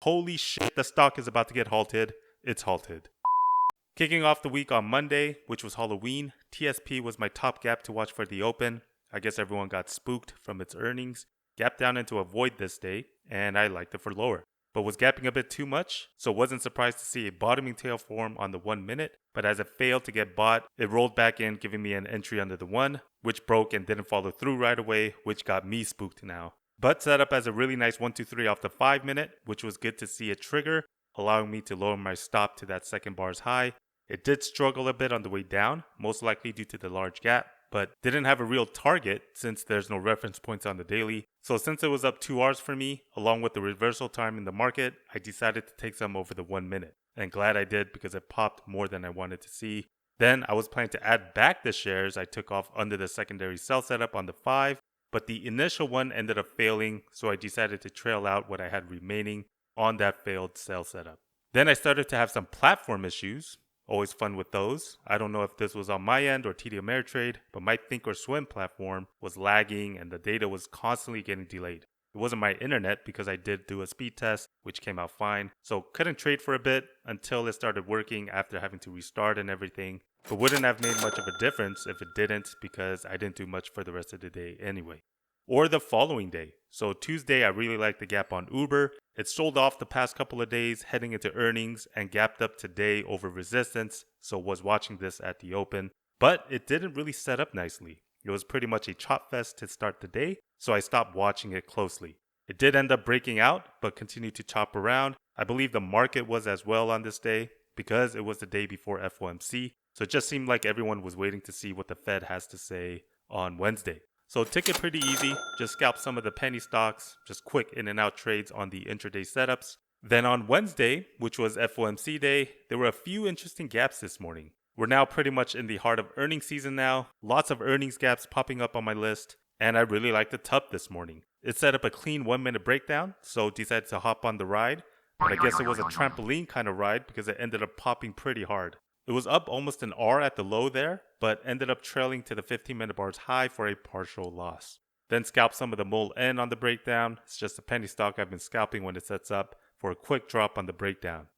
Holy shit, the stock is about to get halted. It's halted. Kicking off the week on Monday, which was Halloween, TSP was my top gap to watch for the open. I guess everyone got spooked from its earnings. Gapped down into a void this day, and I liked it for lower. But was gapping a bit too much, so wasn't surprised to see a bottoming tail form on the 1 minute. But as it failed to get bought, it rolled back in, giving me an entry under the 1, which broke and didn't follow through right away, which got me spooked now. But set up as a really nice 1-2-3 off the 5 minute, which was good to see it trigger, allowing me to lower my stop to that second bar's high. It did struggle a bit on the way down, most likely due to the large gap, but didn't have a real target since there's no reference points on the daily. So since it was up 2 hours for me, along with the reversal time in the market, I decided to take some over the 1 minute. And glad I did because it popped more than I wanted to see. Then I was planning to add back the shares I took off under the secondary sell setup on the 5, but the initial one ended up failing, so I decided to trail out what I had remaining on that failed sell setup. Then I started to have some platform issues. Always fun with those. I don't know if this was on my end or TD Ameritrade, but my Thinkorswim platform was lagging and the data was constantly getting delayed. It wasn't my internet because I did do a speed test, which came out fine, so couldn't trade for a bit until it started working after having to restart and everything, but wouldn't have made much of a difference if it didn't because I didn't do much for the rest of the day anyway. Or the following day. So Tuesday, I really liked the gap on Uber. It sold off the past couple of days heading into earnings and gapped up today over resistance, so was watching this at the open. But it didn't really set up nicely. It was pretty much a chop fest to start the day, so I stopped watching it closely. It did end up breaking out, but continued to chop around. I believe the market was as well on this day because it was the day before FOMC, so it just seemed like everyone was waiting to see what the Fed has to say on Wednesday. So took it pretty easy, just scalped some of the penny stocks, just quick in and out trades on the intraday setups. Then on Wednesday, which was FOMC day, there were a few interesting gaps this morning. We're now pretty much in the heart of earnings season now, lots of earnings gaps popping up on my list, and I really liked the TUP this morning. It set up a clean 1 minute breakdown, so decided to hop on the ride, but I guess it was a trampoline kind of ride because it ended up popping pretty hard. It was up almost an R at the low there, but ended up trailing to the 15-minute bar's high for a partial loss. Then scalped some of the mole N on the breakdown. It's just a penny stock I've been scalping when it sets up for a quick drop on the breakdown.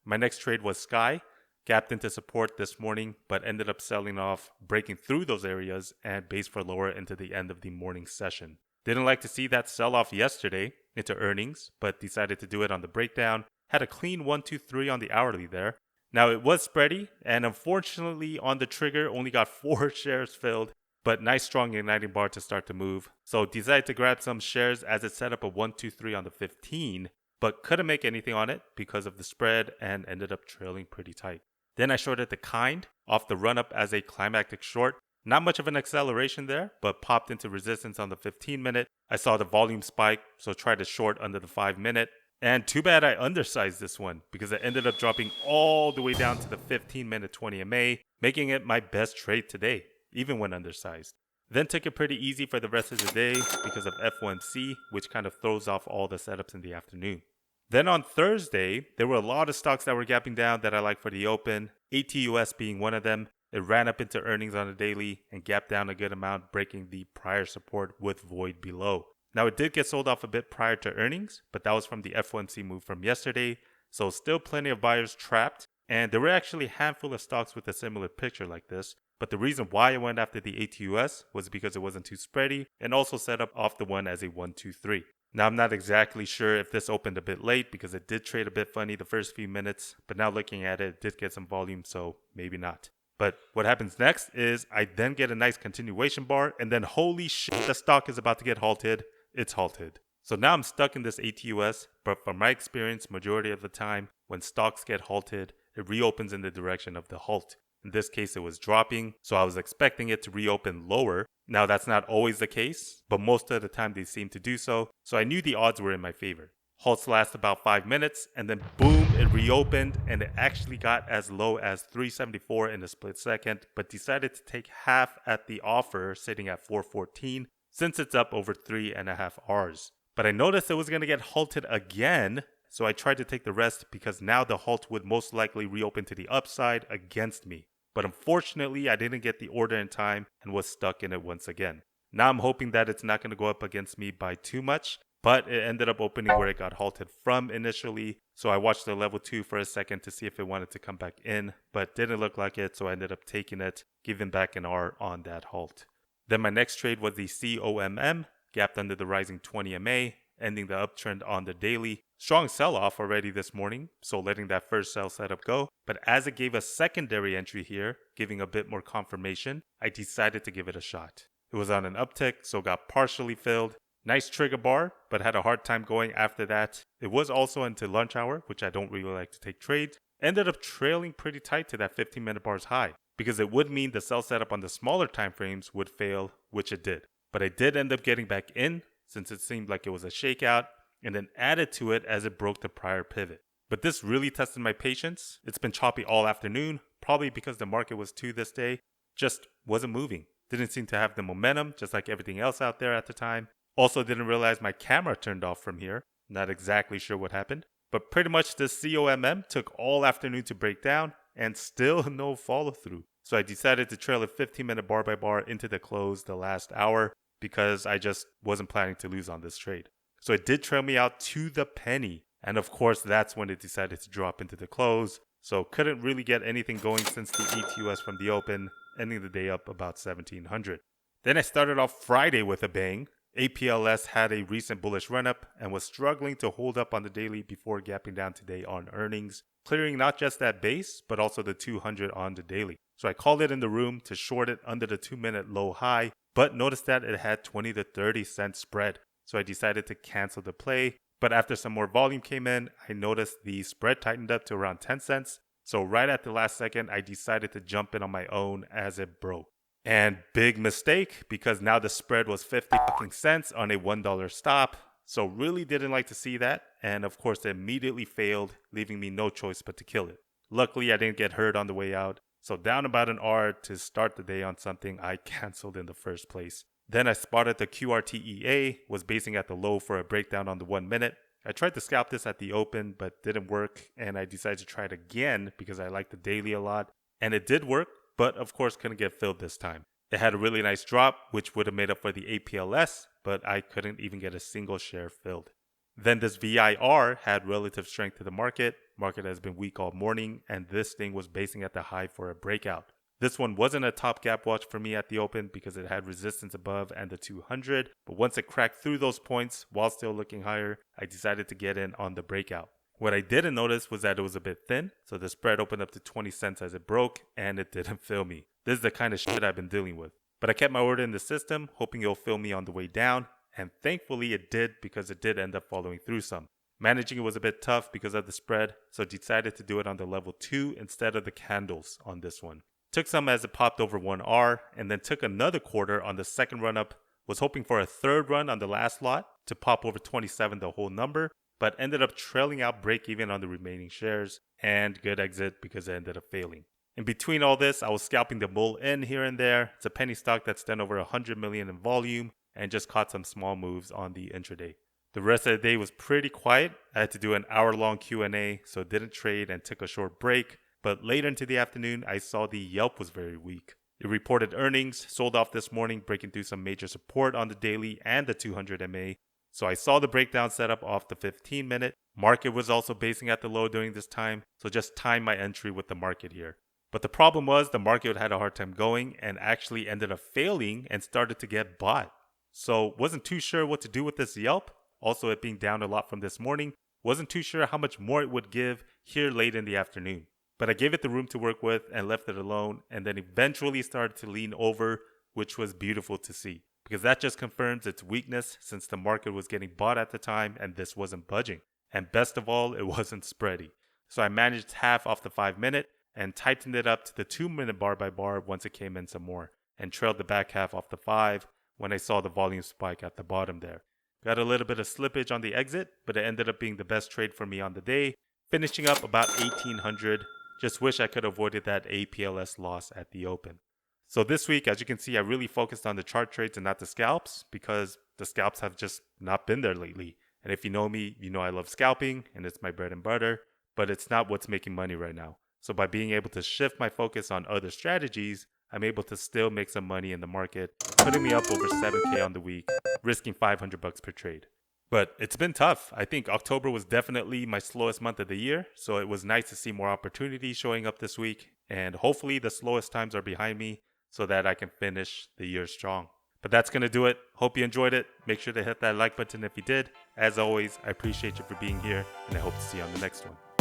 My next trade was Sky, gapped into support this morning, but ended up selling off, breaking through those areas and base for lower into the end of the morning session. Didn't like to see that sell off yesterday into earnings, but decided to do it on the breakdown. Had a clean 1-2-3 on the hourly there. Now it was spready, and unfortunately on the trigger only got 4 shares filled, but nice strong igniting bar to start to move. So decided to grab some shares as it set up a 1-2-3 on the 15, but couldn't make anything on it because of the spread and ended up trailing pretty tight. Then I shorted the Kind off the run up as a climactic short. Not much of an acceleration there, but popped into resistance on the 15 minute. I saw the volume spike, so tried to short under the 5 minute. And too bad I undersized this one because it ended up dropping all the way down to the 15-minute 20 MA, making it my best trade today, even when undersized. Then took it pretty easy for the rest of the day because of FOMC, which kind of throws off all the setups in the afternoon. Then on Thursday, there were a lot of stocks that were gapping down that I like for the open, ATUS being one of them. It ran up into earnings on the daily and gapped down a good amount, breaking the prior support with void below. Now, it did get sold off a bit prior to earnings, but that was from the FOMC move from yesterday, so still plenty of buyers trapped, and there were actually a handful of stocks with a similar picture like this, but the reason why I went after the ATUS was because it wasn't too spready, and also set up off the one as a 1-2-3. Now, I'm not exactly sure if this opened a bit late because it did trade a bit funny the first few minutes, but now looking at it, it did get some volume, so maybe not. But what happens next is I then get a nice continuation bar, and then holy shit, the stock is about to get halted. It's halted. So now I'm stuck in this ATUS, but from my experience, majority of the time, when stocks get halted, it reopens in the direction of the halt. In this case, it was dropping, so I was expecting it to reopen lower. Now, that's not always the case, but most of the time they seem to do so, so I knew the odds were in my favor. Halts last about 5 minutes, and then boom, it reopened, and it actually got as low as 374 in a split second, but decided to take half at the offer, sitting at 414, since it's up over 3.5 hours. But I noticed it was going to get halted again, so I tried to take the rest because now the halt would most likely reopen to the upside against me. But unfortunately, I didn't get the order in time and was stuck in it once again. Now I'm hoping that it's not going to go up against me by too much, but it ended up opening where it got halted from initially. So I watched the level 2 for a second to see if it wanted to come back in, but didn't look like it, so I ended up taking it, giving back an R on that halt. Then my next trade was the COMM, gapped under the rising 20 MA, ending the uptrend on the daily. Strong sell-off already this morning, so letting that first sell setup go. But as it gave a secondary entry here, giving a bit more confirmation, I decided to give it a shot. It was on an uptick, so got partially filled. Nice trigger bar, but had a hard time going after that. It was also into lunch hour, which I don't really like to take trades. Ended up trailing pretty tight to that 15-minute bar's high, because it would mean the sell setup on the smaller time frames would fail, which it did. But I did end up getting back in, since it seemed like it was a shakeout, and then added to it as it broke the prior pivot. But this really tested my patience. It's been choppy all afternoon, probably because the market was too this day. Just wasn't moving. Didn't seem to have the momentum, just like everything else out there at the time. Also didn't realize my camera turned off from here. Not exactly sure what happened. But pretty much this COMM took all afternoon to break down, and still no follow through. So I decided to trail it 15-minute bar by bar into the close the last hour, because I just wasn't planning to lose on this trade. So it did trail me out to the penny. And of course, that's when it decided to drop into the close. So couldn't really get anything going since the ATUS from the open, ending the day up about 1700. Then I started off Friday with a bang. APLS had a recent bullish run-up and was struggling to hold up on the daily before gapping down today on earnings, clearing not just that base, but also the 200 on the daily. So I called it in the room to short it under the 2-minute low high, but noticed that it had 20 to 30 cent spread. So I decided to cancel the play. But after some more volume came in, I noticed the spread tightened up to around 10 cents. So right at the last second, I decided to jump in on my own as it broke. And big mistake, because now the spread was 50 fucking cents on a $1 stop. So really didn't like to see that. And of course, it immediately failed, leaving me no choice but to kill it. Luckily, I didn't get hurt on the way out. So down about an R to start the day on something I canceled in the first place. Then I spotted the QRTEA was basing at the low for a breakdown on the 1 minute. I tried to scalp this at the open, but didn't work, and I decided to try it again because I like the daily a lot. And it did work, but of course couldn't get filled this time. It had a really nice drop, which would have made up for the APLS, but I couldn't even get a single share filled. Then this VIR had relative strength to the market. Market has been weak all morning, and this thing was basing at the high for a breakout. This one wasn't a top gap watch for me at the open because it had resistance above and the 200, but once it cracked through those points while still looking higher, I decided to get in on the breakout. What I didn't notice was that it was a bit thin, so the spread opened up to 20 cents as it broke, and it didn't fill me. This is the kind of shit I've been dealing with. But I kept my order in the system, hoping it'll fill me on the way down, and thankfully it did because it did end up following through some. Managing it was a bit tough because of the spread, so decided to do it on the level 2 instead of the candles on this one. Took some as it popped over 1R, and then took another quarter on the second run up. Was hoping for a third run on the last lot to pop over 27 the whole number, but ended up trailing out break even on the remaining shares, and good exit because it ended up failing. In between all this, I was scalping the bull in here and there. It's a penny stock that's done over 100 million in volume, and just caught some small moves on the intraday. The rest of the day was pretty quiet. I had to do an hour-long Q&A, so didn't trade and took a short break. But later into the afternoon, I saw the Yelp was very weak. It reported earnings, sold off this morning, breaking through some major support on the daily and the 200 MA. So I saw the breakdown setup off the 15-minute. Market was also basing at the low during this time, so just timed my entry with the market here. But the problem was the market had a hard time going and actually ended up failing and started to get bought. So wasn't too sure what to do with this Yelp. Also, it being down a lot from this morning, wasn't too sure how much more it would give here late in the afternoon. But I gave it the room to work with and left it alone, and then eventually started to lean over, which was beautiful to see. Because that just confirms its weakness since the market was getting bought at the time and this wasn't budging. And best of all, it wasn't spready. So I managed half off the 5-minute and tightened it up to the 2-minute bar by bar once it came in some more, and trailed the back half off the 5 when I saw the volume spike at the bottom there. Got a little bit of slippage on the exit, but it ended up being the best trade for me on the day, finishing up about 1800. Just wish I could have avoided that APLS loss at the open. So this week, as you can see, I really focused on the chart trades and not the scalps because the scalps have just not been there lately. And if you know me, you know I love scalping and it's my bread and butter, but it's not what's making money right now. So by being able to shift my focus on other strategies, I'm able to still make some money in the market, putting me up over 7K on the week, risking $500 per trade. But it's been tough. I think October was definitely my slowest month of the year, so it was nice to see more opportunities showing up this week, and hopefully the slowest times are behind me so that I can finish the year strong. But that's going to do it. Hope you enjoyed it. Make sure to hit that like button if you did. As always, I appreciate you for being here, and I hope to see you on the next one.